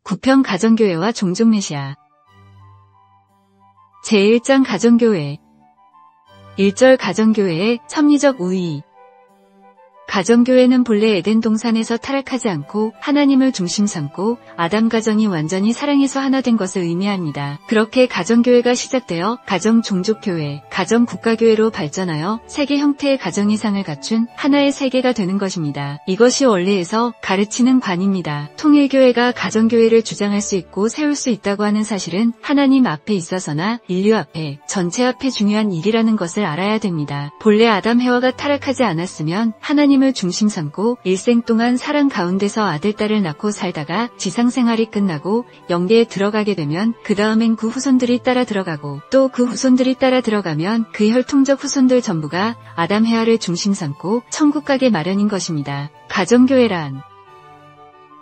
9편 가정교회와 종족 메시아. 제1장 가정교회. 1절 가정교회의 섭리적 우위. 가정교회는 본래 에덴 동산에서 타락하지 않고 하나님을 중심 삼고 아담 가정이 완전히 사랑해서 하나 된 것을 의미합니다. 그렇게 가정교회가 시작되어 가정종족교회, 가정국가교회로 발전하여 세계 형태의 가정이상을 갖춘 하나의 세계가 되는 것입니다. 이것이 원리에서 가르치는 관입니다. 통일교회가 가정교회를 주장할 수 있고 세울 수 있다고 하는 사실은 하나님 앞에 있어서나 인류 앞에, 전체 앞에 중요한 일이라는 것을 알아야 됩니다. 본래 아담 해와가 타락하지 않았으면 하나님을 중심 삼고 일생 동안 사랑 가운데서 아들, 딸을 낳고 살다가 지상생활이 끝나고 영계에 들어가게 되면 그 다음엔 그 후손들이 따라 들어가고 또 그 후손들이 따라 들어가면 그 혈통적 후손들 전부가 아담 해와를 중심 삼고 천국 가게 마련인 것입니다. 가정교회란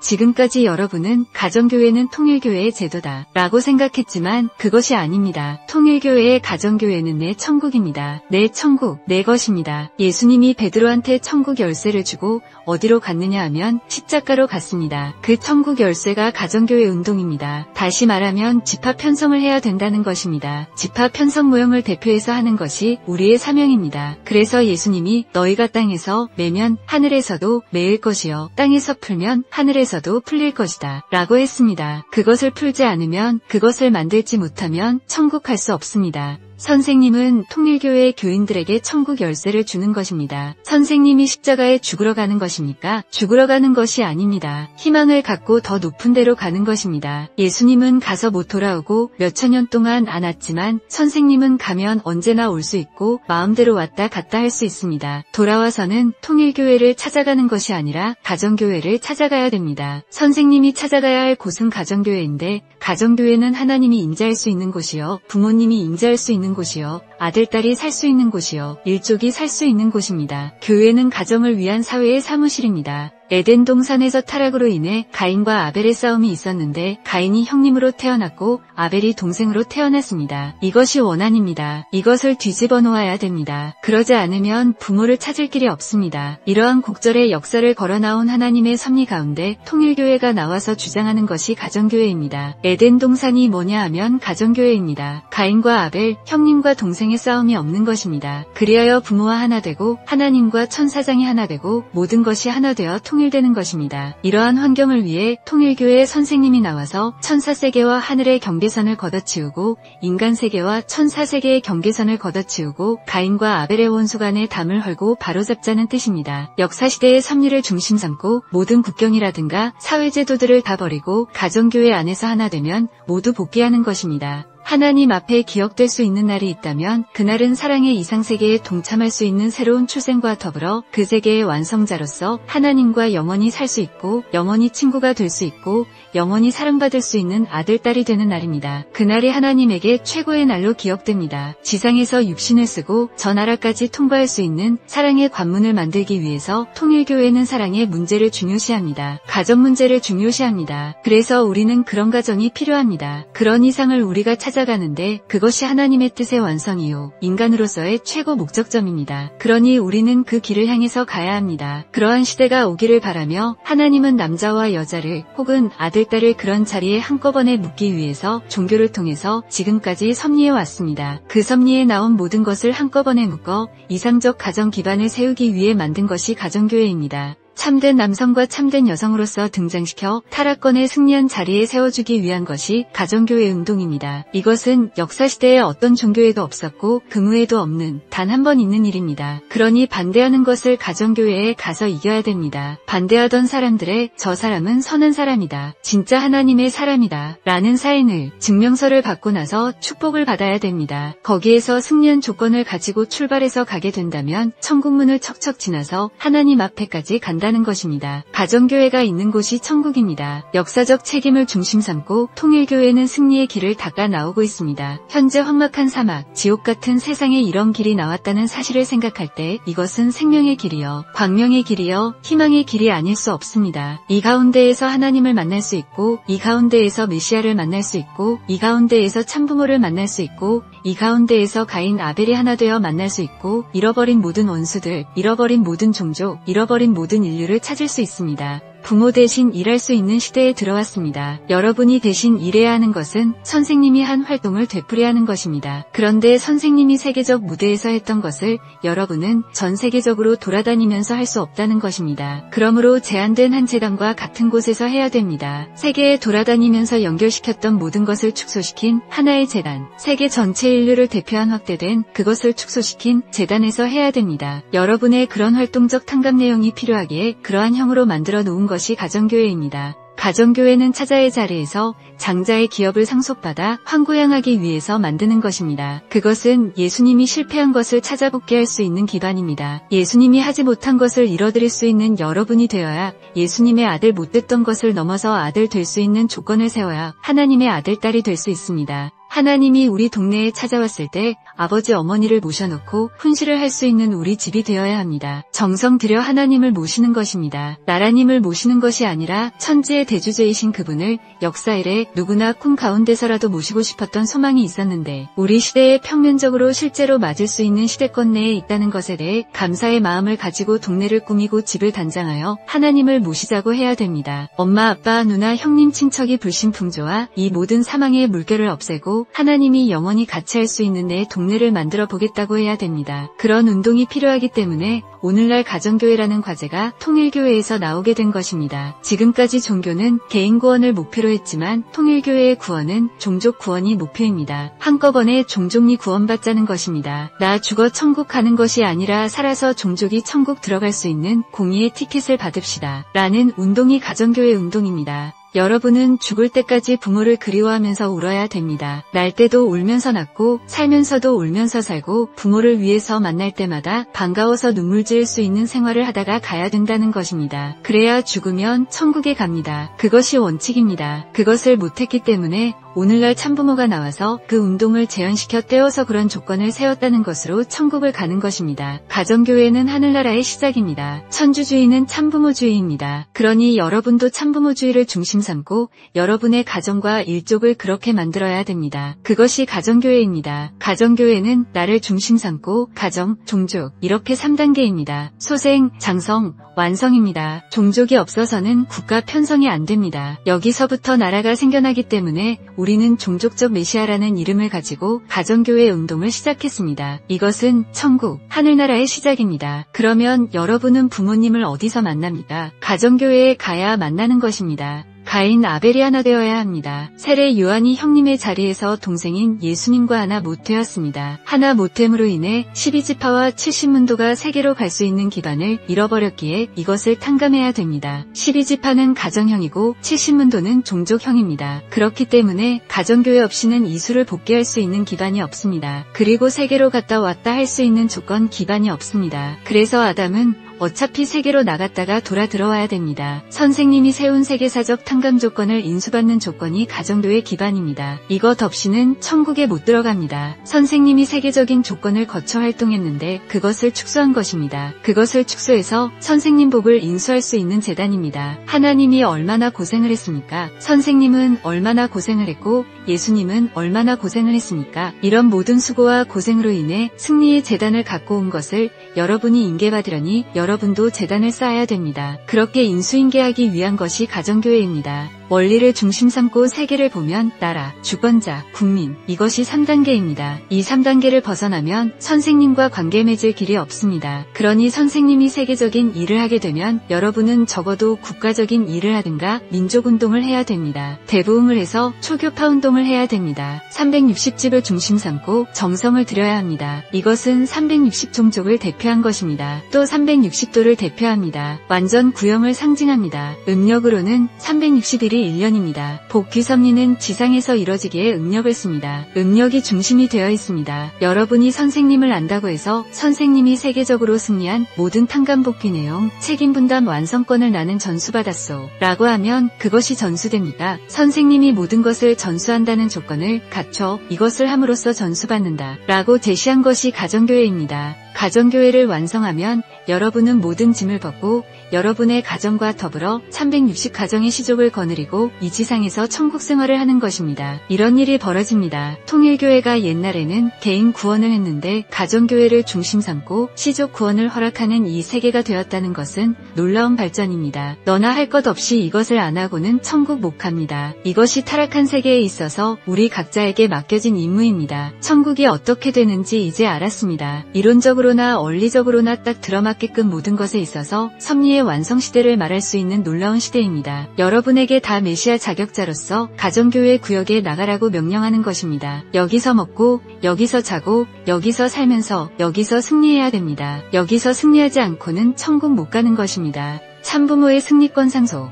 지금까지 여러분은 가정교회는 통일교회의 제도다 라고 생각했지만 그것이 아닙니다. 통일교회의 가정교회는 내 천국입니다. 내 천국, 내 것입니다. 예수님이 베드로한테 천국 열쇠를 주고 어디로 갔느냐 하면 십자가로 갔습니다. 그 천국 열쇠가 가정교회 운동입니다. 다시 말하면 집합 편성을 해야 된다는 것입니다. 집합 편성 모형을 대표해서 하는 것이 우리의 사명입니다. 그래서 예수님이 너희가 땅에서 매면 하늘에서도 매일 것이요 땅에서 풀면 하늘에서 도 풀릴 것이다 라고 했습니다. 그것을 풀지 않으면, 그것을 만들지 못하면 천국 갈 수 없습니다. 선생님은 통일교회 교인들에게 천국 열쇠를 주는 것입니다. 선생님이 십자가에 죽으러 가는 것입니까? 죽으러 가는 것이 아닙니다. 희망을 갖고 더 높은 데로 가는 것입니다. 예수님은 가서 못 돌아오고 몇천 년 동안 안 왔지만 선생님은 가면 언제나 올 수 있고 마음대로 왔다 갔다 할 수 있습니다. 돌아와서는 통일교회를 찾아가는 것이 아니라 가정교회를 찾아가야 됩니다. 선생님이 찾아가야 할 곳은 가정교회인데 가정교회는 하나님이 임재할 수 있는 곳이요, 부모님이 임재할 수 있는 곳이요, 아들, 딸이 살 수 있는 곳이요, 일족이 살 수 있는 곳입니다. 교회는 가정을 위한 사회의 사무실입니다. 에덴 동산에서 타락으로 인해 가인과 아벨의 싸움이 있었는데 가인이 형님으로 태어났고 아벨이 동생으로 태어났습니다. 이것이 원한입니다. 이것을 뒤집어 놓아야 됩니다. 그러지 않으면 부모를 찾을 길이 없습니다. 이러한 곡절의 역사를 걸어나온 하나님의 섭리 가운데 통일교회가 나와서 주장하는 것이 가정교회입니다. 에덴 동산이 뭐냐 하면 가정교회입니다. 가인과 아벨, 형님과 동생의 싸움이 없는 것입니다. 그리하여 부모와 하나 되고 하나님과 천사장이 하나 되고 모든 것이 하나 되어 통일되는 것입니다. 이러한 환경을 위해 통일교회의 선생님이 나와서 천사세계와 하늘의 경계선을 걷어치우고 인간세계와 천사세계의 경계선을 걷어치우고 가인과 아벨의 원수 간의 담을 헐고 바로잡자는 뜻입니다. 역사시대의 섭리를 중심 삼고 모든 국경이라든가 사회제도들을 다 버리고 가정교회 안에서 하나 되면 모두 복귀하는 것입니다. 하나님 앞에 기억될 수 있는 날이 있다면 그날은 사랑의 이상세계에 동참할 수 있는 새로운 출생과 더불어 그 세계의 완성자로서 하나님과 영원히 살 수 있고 영원히 친구가 될 수 있고 영원히 사랑받을 수 있는 아들, 딸이 되는 날입니다. 그날이 하나님에게 최고의 날로 기억됩니다. 지상에서 육신을 쓰고 저 나라까지 통과할 수 있는 사랑의 관문을 만들기 위해서 통일교회는 사랑의 문제를 중요시합니다. 가정 문제를 중요시합니다. 그래서 우리는 그런 가정이 필요합니다. 그런 이상을 우리가 찾아가는데 그것이 하나님의 뜻의 완성이요 인간으로서의 최고 목적점입니다. 그러니 우리는 그 길을 향해서 가야 합니다. 그러한 시대가 오기를 바라며 하나님은 남자와 여자를 혹은 아들, 딸을 그런 자리에 한꺼번에 묶기 위해서 종교를 통해서 지금까지 섭리해 왔습니다. 그 섭리에 나온 모든 것을 한꺼번에 묶어 이상적 가정 기반을 세우기 위해 만든 것이 가정교회입니다. 참된 남성과 참된 여성으로서 등장시켜 타락권에 승리한 자리에 세워주기 위한 것이 가정교회 운동입니다. 이것은 역사시대에 어떤 종교에도 없었고 금우에도 없는 단 한 번 있는 일입니다. 그러니 반대하는 것을 가정교회에 가서 이겨야 됩니다. 반대하던 사람들의 저 사람은 선한 사람이다, 진짜 하나님의 사람이다 라는 사인을, 증명서를 받고 나서 축복을 받아야 됩니다. 거기에서 승리한 조건을 가지고 출발해서 가게 된다면 천국문을 척척 지나서 하나님 앞에까지 간다 다는 것입니다. 가정교회가 있는 곳이 천국입니다. 역사적 책임을 중심 삼고 통일교회는 승리의 길을 닦아 나오고 있습니다. 현재 험악한 사막, 지옥 같은 세상에 이런 길이 나왔다는 사실을 생각할 때 이것은 생명의 길이요, 광명의 길이요, 희망의 길이 아닐 수 없습니다. 이 가운데에서 하나님을 만날 수 있고 이 가운데에서 메시아를 만날 수 있고 이 가운데에서 참부모를 만날 수 있고 이 가운데에서 가인 아벨이 하나 되어 만날 수 있고 잃어버린 모든 원수들, 잃어버린 모든 종족, 잃어버린 모든 인류를 찾을 수 있습니다. 부모 대신 일할 수 있는 시대에 들어왔습니다. 여러분이 대신 일해야 하는 것은 선생님이 한 활동을 되풀이하는 것입니다. 그런데 선생님이 세계적 무대에서 했던 것을 여러분은 전 세계적으로 돌아다니면서 할 수 없다는 것입니다. 그러므로 제한된 한 재단과 같은 곳에서 해야 됩니다. 세계에 돌아다니면서 연결시켰던 모든 것을 축소시킨 하나의 재단, 세계 전체 인류를 대표한 확대된 그것을 축소시킨 재단에서 해야 됩니다. 여러분의 그런 활동적 탕감 내용이 필요하기에 그러한 형으로 만들어 놓은 것이 가정교회입니다. 가정교회는 차자의 자리에서 장자의 기업을 상속받아 환구양하기 위해서 만드는 것입니다. 그것은 예수님이 실패한 것을 찾아보게 할 수 있는 기반입니다. 예수님이 하지 못한 것을 이뤄드릴 수 있는 여러분이 되어야 예수님의 아들 못 됐던 것을 넘어서 아들 될 수 있는 조건을 세워야 하나님의 아들, 딸이 될 수 있습니다. 하나님이 우리 동네에 찾아왔을 때 아버지 어머니를 모셔놓고 훈시를 할 수 있는 우리 집이 되어야 합니다. 정성 들여 하나님을 모시는 것입니다. 나라님을 모시는 것이 아니라 천지의 대주제이신 그분을 역사 이래 누구나 꿈 가운데서라도 모시고 싶었던 소망이 있었는데 우리 시대에 평면적으로 실제로 맞을 수 있는 시대권 내에 있다는 것에 대해 감사의 마음을 가지고 동네를 꾸미고 집을 단장하여 하나님을 모시자고 해야 됩니다. 엄마, 아빠, 누나, 형님, 친척이 불신풍조와 이 모든 사망의 물결을 없애고 하나님이 영원히 같이 할 수 있는 내 동네를 만들어 보겠다고 해야 됩니다. 그런 운동이 필요하기 때문에 오늘날 가정교회라는 과제가 통일교회에서 나오게 된 것입니다. 지금까지 종교는 개인 구원을 목표로 했지만 통일교회의 구원은 종족 구원이 목표입니다. 한꺼번에 종족이 구원받자는 것입니다. 나 죽어 천국 가는 것이 아니라 살아서 종족이 천국 들어갈 수 있는 공의의 티켓을 받읍시다. 라는 운동이 가정교회 운동입니다. 여러분은 죽을 때까지 부모를 그리워하면서 울어야 됩니다. 날 때도 울면서 낳고 살면서도 울면서 살고 부모를 위해서 만날 때마다 반가워서 눈물 지을 수 있는 생활을 하다가 가야 된다는 것입니다. 그래야 죽으면 천국에 갑니다. 그것이 원칙입니다. 그것을 못했기 때문에 오늘날 참부모가 나와서 그 운동을 재현시켜 떼어서 그런 조건을 세웠다는 것으로 천국을 가는 것입니다. 가정교회는 하늘나라의 시작입니다. 천주주의는 참부모주의입니다. 그러니 여러분도 참부모주의를 중심 삼고 여러분의 가정과 일족을 그렇게 만들어야 됩니다. 그것이 가정교회입니다. 가정교회는 나를 중심 삼고 가정, 종족 이렇게 3단계입니다. 소생, 장성, 완성입니다. 종족이 없어서는 국가 편성이 안 됩니다. 여기서부터 나라가 생겨나기 때문에 우리는 종족적 메시아라는 이름을 가지고 가정교회 운동을 시작했습니다. 이것은 천국, 하늘나라의 시작입니다. 그러면 여러분은 부모님을 어디서 만납니까? 가정교회에 가야 만나는 것입니다. 가인 아벨이 하나 되어야 합니다. 세례 요한이 형님의 자리에서 동생인 예수님과 하나 못 되었습니다. 하나 못됨으로 인해 12지파와 70문도가 세계로 갈 수 있는 기반을 잃어버렸기에 이것을 탕감해야 됩니다. 12지파는 가정형이고 70문도는 종족형입니다. 그렇기 때문에 가정교회 없이는 이수를 복귀할 수 있는 기반이 없습니다. 그리고 세계로 갔다 왔다 할 수 있는 조건 기반이 없습니다. 그래서 아담은 어차피 세계로 나갔다가 돌아 들어와야 됩니다. 선생님이 세운 세계사적 탕감 조건을 인수받는 조건이 가정교회 기반입니다. 이것 없이는 천국에 못 들어갑니다. 선생님이 세계적인 조건을 거쳐 활동했는데 그것을 축소한 것입니다. 그것을 축소해서 선생님 복을 인수할 수 있는 재단입니다. 하나님이 얼마나 고생을 했습니까? 선생님은 얼마나 고생을 했고 예수님은 얼마나 고생을 했습니까? 이런 모든 수고와 고생으로 인해 승리의 재단을 갖고 온 것을 여러분이 인계받으려니 여러분도 재단을 쌓아야 됩니다. 그렇게 인수인계하기 위한 것이 가정교회입니다. 원리를 중심 삼고 세계를 보면 나라, 주권자, 국민 이것이 3단계입니다. 이 3단계를 벗어나면 선생님과 관계 맺을 길이 없습니다. 그러니 선생님이 세계적인 일을 하게 되면 여러분은 적어도 국가적인 일을 하든가 민족운동을 해야 됩니다. 대부흥을 해서 초교파 운동을 해야 됩니다. 360집을 중심 삼고 정성을 들여야 합니다. 이것은 360종족을 대표한 것입니다. 또 360도를 대표합니다. 완전 구영을 상징합니다. 음력으로는 361이 1년입니다. 복귀섭리는 지상에서 이뤄지기에 음력을 씁니다. 음력이 중심이 되어 있습니다. 여러분이 선생님을 안다고 해서 선생님이 세계적으로 승리한 모든 탕감복귀 내용, 책임분담 완성권을 나는 전수받았소 라고 하면 그것이 전수됩니까? 선생님이 모든 것을 전수한다는 조건을 갖춰 이것을 함으로써 전수받는다 라고 제시한 것이 가정교회입니다. 가정교회를 완성하면 여러분은 모든 짐을 벗고 여러분의 가정과 더불어 360가정의 시족을 거느리고 이 지상에서 천국 생활을 하는 것입니다. 이런 일이 벌어집니다. 통일교회가 옛날에는 개인 구원을 했는데 가정교회를 중심 삼고 시족 구원을 허락하는 이 세계가 되었다는 것은 놀라운 발전입니다. 너나 할 것 없이 이것을 안 하고는 천국 못 갑니다. 이것이 타락한 세계에 있어서 우리 각자에게 맡겨진 임무입니다. 천국이 어떻게 되는지 이제 알았습니다. 이론적으로나 원리적으로나 딱 들어맞게끔 모든 것에 있어서 섭리의 완성 시대를 말할 수 있는 놀라운 시대입니다. 여러분에게 다 메시아 자격자로서 가정교회 구역에 나가라고 명령하는 것입니다. 여기서 먹고 여기서 자고 여기서 살면서 여기서 승리해야 됩니다. 여기서 승리하지 않고는 천국 못 가는 것입니다. 참부모의 승리권 상속.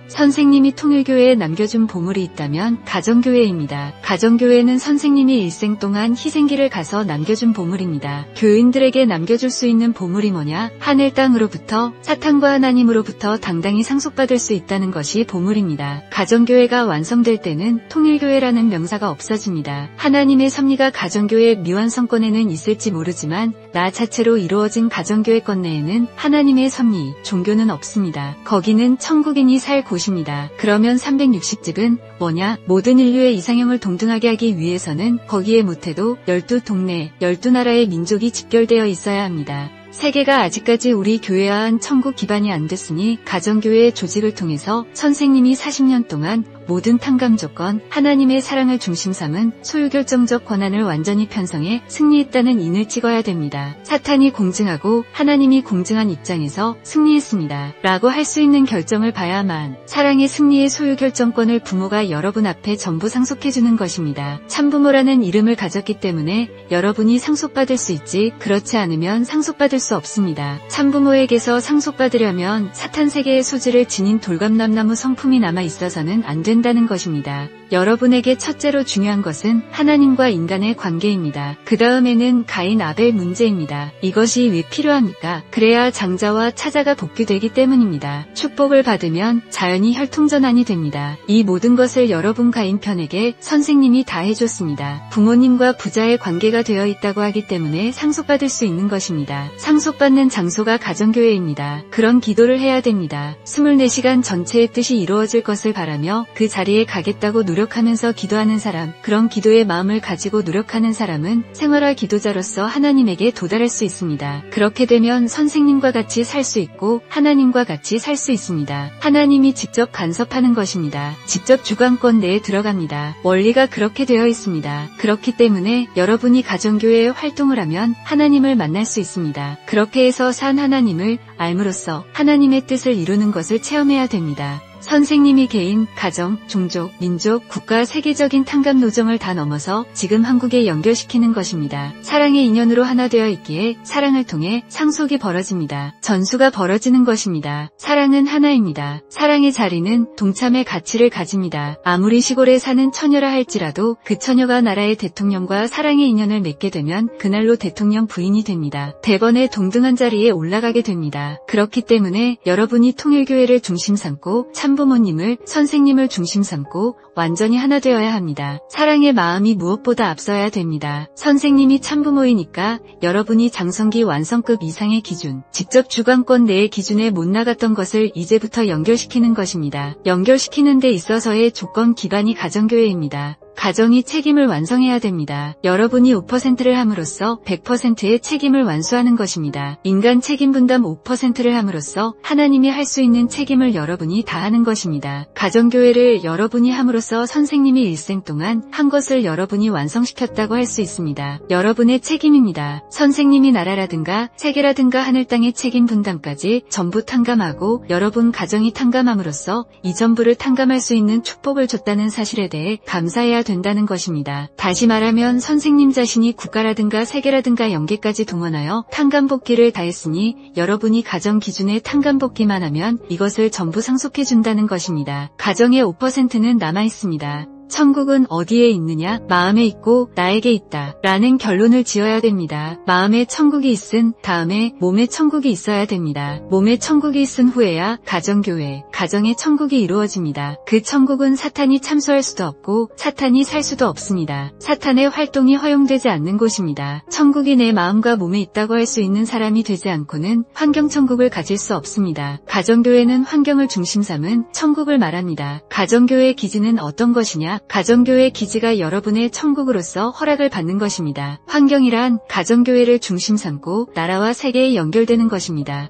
선생님이 통일교회에 남겨준 보물이 있다면 가정교회입니다. 가정교회는 선생님이 일생 동안 희생길을 가서 남겨준 보물입니다. 교인들에게 남겨줄 수 있는 보물이 뭐냐? 하늘 땅으로부터 사탄과 하나님으로부터 당당히 상속받을 수 있다는 것이 보물입니다. 가정교회가 완성될 때는 통일교회라는 명사가 없어집니다. 하나님의 섭리가 가정교회 미완성권에는 있을지 모르지만 나 자체로 이루어진 가정교회권 내에는 하나님의 섭리, 종교는 없습니다. 거기는 천국인이 살 곳입니다. 그러면 360집은 뭐냐? 모든 인류의 이상형을 동등하게 하기 위해서는 거기에 못해도 12동네, 12나라의 민족이 집결되어 있어야 합니다. 세계가 아직까지 우리 교회와한 천국 기반이 안 됐으니 가정교회 조직을 통해서 선생님이 40년 동안 모든 탕감 조건, 하나님의 사랑을 중심 삼은 소유결정적 권한을 완전히 편성해 승리했다는 인을 찍어야 됩니다. 사탄이 공증하고 하나님이 공증한 입장에서 승리했습니다. 라고 할 수 있는 결정을 봐야만 사랑의 승리의 소유결정권을 부모가 여러분 앞에 전부 상속해주는 것입니다. 참부모라는 이름을 가졌기 때문에 여러분이 상속받을 수 있지 그렇지 않으면 상속받을 수 없습니다. 참부모에게서 상속받으려면 사탄 세계의 소질을 지닌 돌감남나무 성품이 남아 있어서는 안 된다는 것입니다. 여러분에게 첫째로 중요한 것은 하나님과 인간의 관계입니다. 그 다음에는 가인 아벨 문제입니다. 이것이 왜 필요합니까? 그래야 장자와 차자가 복귀되기 때문입니다. 축복을 받으면 자연히 혈통전환이 됩니다. 이 모든 것을 여러분 가인 편에게 선생님이 다 해줬습니다. 부모님과 부자의 관계가 되어 있다고 하기 때문에 상속받을 수 있는 것입니다. 상속받는 장소가 가정교회입니다. 그런 기도를 해야 됩니다. 24시간 전체의 뜻이 이루어질 것을 바라며 그 자리에 가겠다고 노력하면서 기도하는 사람, 그런 기도의 마음을 가지고 노력하는 사람은 생활화 기도자로서 하나님에게 도달할 수 있습니다. 그렇게 되면 선생님과 같이 살 수 있고 하나님과 같이 살 수 있습니다. 하나님이 직접 간섭하는 것입니다. 직접 주관권 내에 들어갑니다. 원리가 그렇게 되어 있습니다. 그렇기 때문에 여러분이 가정교회에 활동을 하면 하나님을 만날 수 있습니다. 그렇게 해서 산 하나님을 알므로써 하나님의 뜻을 이루는 것을 체험해야 됩니다. 선생님이 개인, 가정, 종족, 민족, 국가 세계적인 탕감 노정을 다 넘어서 지금 한국에 연결시키는 것입니다. 사랑의 인연으로 하나 되어 있기에 사랑을 통해 상속이 벌어집니다. 전수가 벌어지는 것입니다. 사랑은 하나입니다. 사랑의 자리는 동참의 가치를 가집니다. 아무리 시골에 사는 처녀라 할지라도 그 처녀가 나라의 대통령과 사랑의 인연을 맺게 되면 그날로 대통령 부인이 됩니다. 대번에 동등한 자리에 올라가게 됩니다. 그렇기 때문에 여러분이 통일교회를 중심 삼고 참부모님을, 선생님을 중심 삼고 완전히 하나 되어야 합니다. 사랑의 마음이 무엇보다 앞서야 됩니다. 선생님이 참부모이니까 여러분이 장성기 완성급 이상의 기준, 직접 주관권 내의 기준에 못 나갔던 것을 이제부터 연결시키는 것입니다. 연결시키는 데 있어서의 조건 기반이 가정교회입니다. 가정이 책임을 완성해야 됩니다. 여러분이 5%를 함으로써 100%의 책임을 완수하는 것입니다. 인간 책임 분담 5%를 함으로써 하나님이 할 수 있는 책임을 여러분이 다하는 것입니다. 가정교회를 여러분이 함으로써 선생님이 일생 동안 한 것을 여러분이 완성시켰다고 할 수 있습니다. 여러분의 책임입니다. 선생님이 나라라든가 세계라든가 하늘 땅의 책임 분담까지 전부 탕감하고 여러분 가정이 탕감함으로써 이 전부를 탕감할 수 있는 축복을 줬다는 사실에 대해 감사해야 된다는 것입니다. 다시 말하면 선생님 자신이 국가라든가 세계라든가 영계까지 동원하여 탕감복귀를 다했으니 여러분이 가정 기준에 탕감복귀만 하면 이것을 전부 상속해준다는 것입니다. 가정의 5%는 남아있습니다. 천국은 어디에 있느냐? 마음에 있고 나에게 있다. 라는 결론을 지어야 됩니다. 마음에 천국이 있은 다음에 몸에 천국이 있어야 됩니다. 몸에 천국이 있은 후에야 가정교회, 가정의 천국이 이루어집니다. 그 천국은 사탄이 참소할 수도 없고 사탄이 살 수도 없습니다. 사탄의 활동이 허용되지 않는 곳입니다. 천국이 내 마음과 몸에 있다고 할 수 있는 사람이 되지 않고는 환경천국을 가질 수 없습니다. 가정교회는 환경을 중심 삼은 천국을 말합니다. 가정교회의 기지는 어떤 것이냐? 가정교회의 기지가 여러분의 천국으로서 허락을 받는 것입니다. 환경이란 가정교회를 중심 삼고 나라와 세계에 연결되는 것입니다.